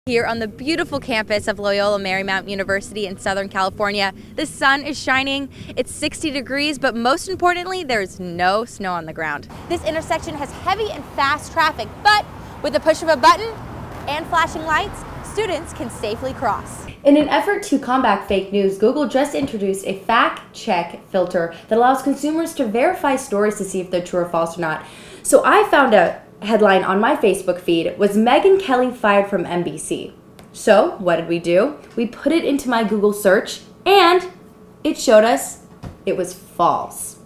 Here on the beautiful campus of Loyola Marymount University in Southern California, the sun is shining, it's 60 degrees, but most importantly, there's no snow on the ground. This intersection has heavy and fast traffic, but with the push of a button and flashing lights, students can safely cross. In an effort to combat fake news, Google just introduced a fact check filter that allows consumers to verify stories to see if they're true or false or not. So I found a headline on my Facebook feed: was Megyn Kelly fired from NBC? So what did we do? We put it into my Google search and it showed us it was false.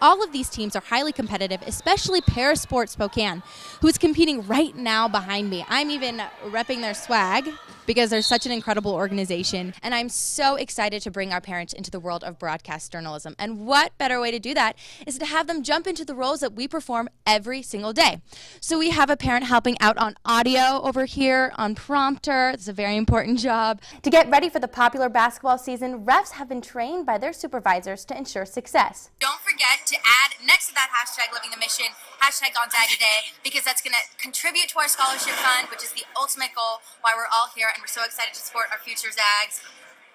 All of these teams are highly competitive, especially Parasport Spokane, who is competing right now behind me. I'm even repping their swag because they're such an incredible organization, and I'm so excited to bring our parents into the world of broadcast journalism. And what better way to do that is to have them jump into the roles that we perform every single day. So we have a parent helping out on audio over here, on prompter. It's a very important job. To get ready for the popular basketball season, refs have been trained by their supervisors to ensure success. Don't forget to add next to that hashtag Living the Mission, hashtag Gonzaga Day, because that's going to contribute to our scholarship fund, which is the ultimate goal why we're all here, and we're so excited to support our future Zags.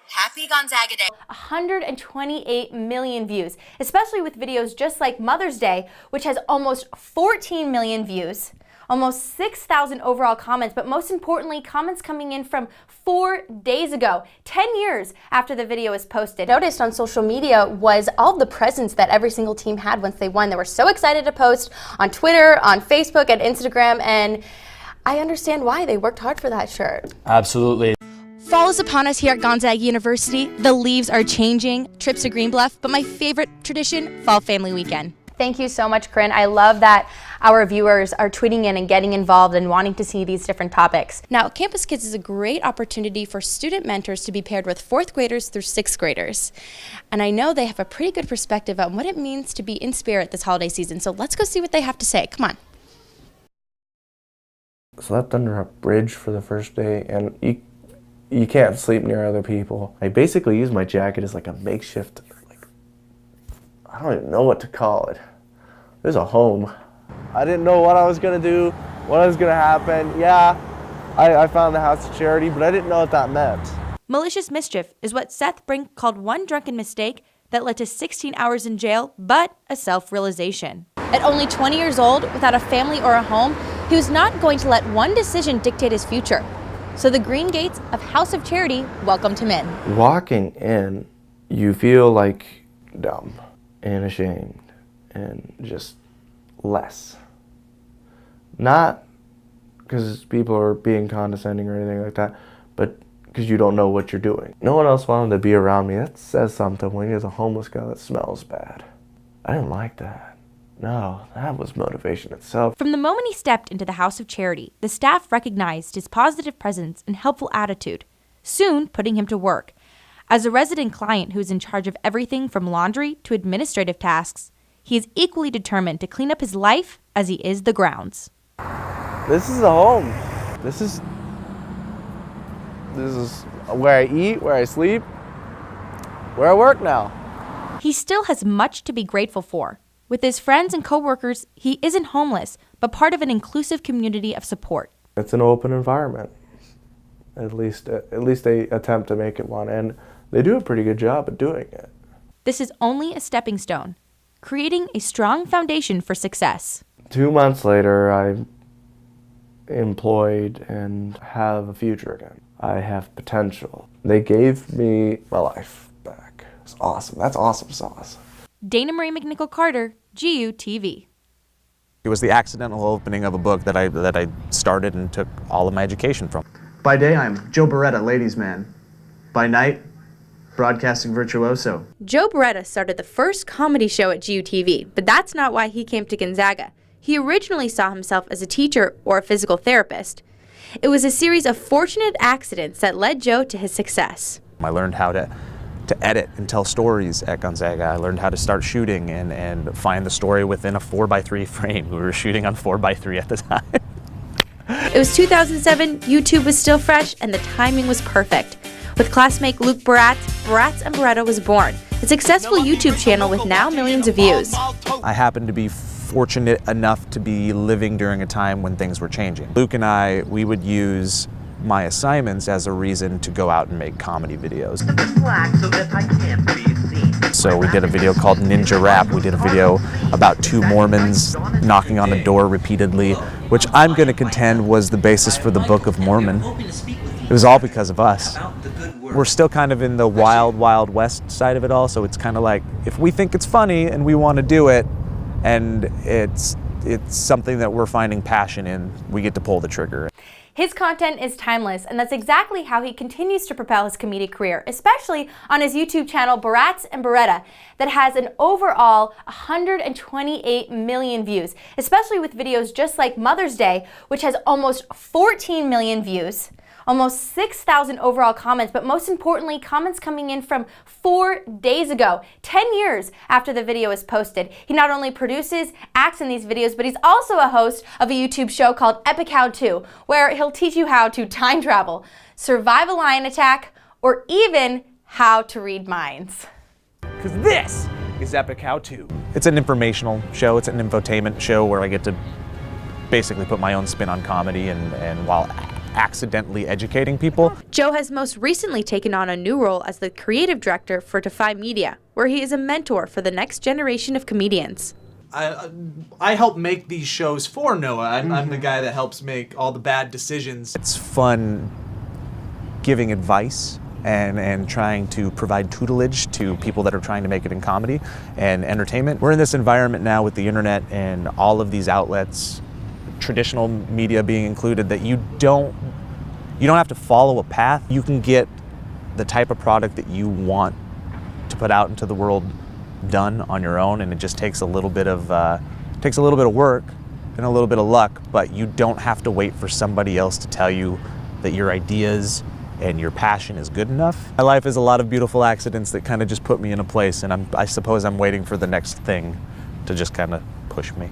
Happy Gonzaga Day. 128 million views, especially with videos just like Mother's Day, which has almost 14 million views, almost 6,000 overall comments, but most importantly, comments coming in from 4 days ago, 10 years after the video was posted. Noticed on social media was all the presents that every single team had once they won. They were so excited to post on Twitter, on Facebook, and Instagram, and I understand why. They worked hard for that shirt. Absolutely. Fall is upon us here at Gonzaga University. The leaves are changing, trips to Green Bluff, but my favorite tradition, Fall Family Weekend. Thank you so much, Corinne. I love that our viewers are tweeting in and getting involved and wanting to see these different topics. Now, Campus Kids is a great opportunity for student mentors to be paired with 4th graders through 6th graders. And I know they have a pretty good perspective on what it means to be in spirit this holiday season. So let's go see what they have to say. Come on. Slept under a bridge for the first day, and you can't sleep near other people. I basically use my jacket as like a makeshift, I don't even know what to call it. It was a home. I didn't know what I was gonna do, what was gonna happen. Yeah, I found the house of charity, but I didn't know what that meant. Malicious mischief is what Seth Brink called one drunken mistake that led to 16 hours in jail, but a self-realization. At only 20 years old, without a family or a home, he was not going to let one decision dictate his future. So the green gates of House of Charity welcomed him in. Walking in, you feel like dumb and ashamed and just less. Not because people are being condescending or anything like that, but because you don't know what you're doing. No one else wanted to be around me. That says something when you're the homeless guy that smells bad. I didn't like that. No, that was motivation itself. From the moment he stepped into the House of Charity, the staff recognized his positive presence and helpful attitude, soon putting him to work. As a resident client who is in charge of everything from laundry to administrative tasks, he is equally determined to clean up his life as he is the grounds. This is a home. This is where I eat, where I sleep, where I work now. He still has much to be grateful for. With his friends and coworkers, he isn't homeless, but part of an inclusive community of support. It's an open environment. At least they attempt to make it one, and they do a pretty good job at doing it. This is only a stepping stone, creating a strong foundation for success. 2 months later, I'm employed and have a future again. I have potential. They gave me my life back. It's awesome. That's awesome sauce. Danamarie McNicholl-Carter, GU TV. It was the accidental opening of a book that I started and took all of my education from. By day, I'm Joe Beretta, ladies' man. By night, broadcasting virtuoso. Joe Beretta started the first comedy show at GU TV, but that's not why he came to Gonzaga. He originally saw himself as a teacher or a physical therapist. It was a series of fortunate accidents that led Joe to his success. I learned how to edit and tell stories at Gonzaga. I learned how to start shooting and find the story within a 4x3 frame. We were shooting on 4x3 at the time. It was 2007, YouTube was still fresh, and the timing was perfect. With classmate Luke Baratz, Baratz and Beretta was born, a successful YouTube channel with now millions of views. I happened to be fortunate enough to be living during a time when things were changing. Luke and I, we would use my assignments as a reason to go out and make comedy videos. So we did a video called Ninja Rap. We did a video about two Mormons knocking on a door repeatedly, which I'm going to contend was the basis for the Book of Mormon. It was all because of us. We're still kind of in the wild, wild west side of it all, so it's kind of like, if we think it's funny and we want to do it, and it's something that we're finding passion in, we get to pull the trigger. His content is timeless, and that's exactly how he continues to propel his comedic career, especially on his YouTube channel, Barats and Beretta, that has an overall 128 million views, especially with videos just like Mother's Day, which has almost 14 million views, almost 6,000 overall comments, but most importantly, comments coming in from 4 days ago, 10 years after the video was posted. He not only produces, acts in these videos, but he's also a host of a YouTube show called Epic How To, where he'll teach you how to time travel, survive a lion attack, or even how to read minds. Because this is Epic How To. It's an informational show, it's an infotainment show where I get to basically put my own spin on comedy and while accidentally educating people. Joe has most recently taken on a new role as the creative director for Defy Media, where he is a mentor for the next generation of comedians. I help make these shows for Noah. I'm the guy that helps make all the bad decisions. It's fun giving advice and trying to provide tutelage to people that are trying to make it in comedy and entertainment. We're in this environment now with the internet and all of these outlets, traditional media being included, that you don't have to follow a path. You can get the type of product that you want to put out into the world done on your own, and it just takes a little bit of work and a little bit of luck, but you don't have to wait for somebody else to tell you that your ideas and your passion is good enough. My life is a lot of beautiful accidents that kind of just put me in a place, and I suppose I'm waiting for the next thing to just kind of push me.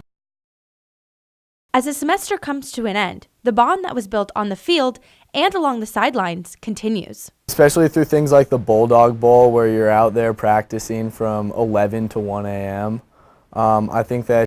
As the semester comes to an end, the bond that was built on the field and along the sidelines continues. Especially through things like the Bulldog Bowl, where you're out there practicing from 11 to 1 a.m. I think that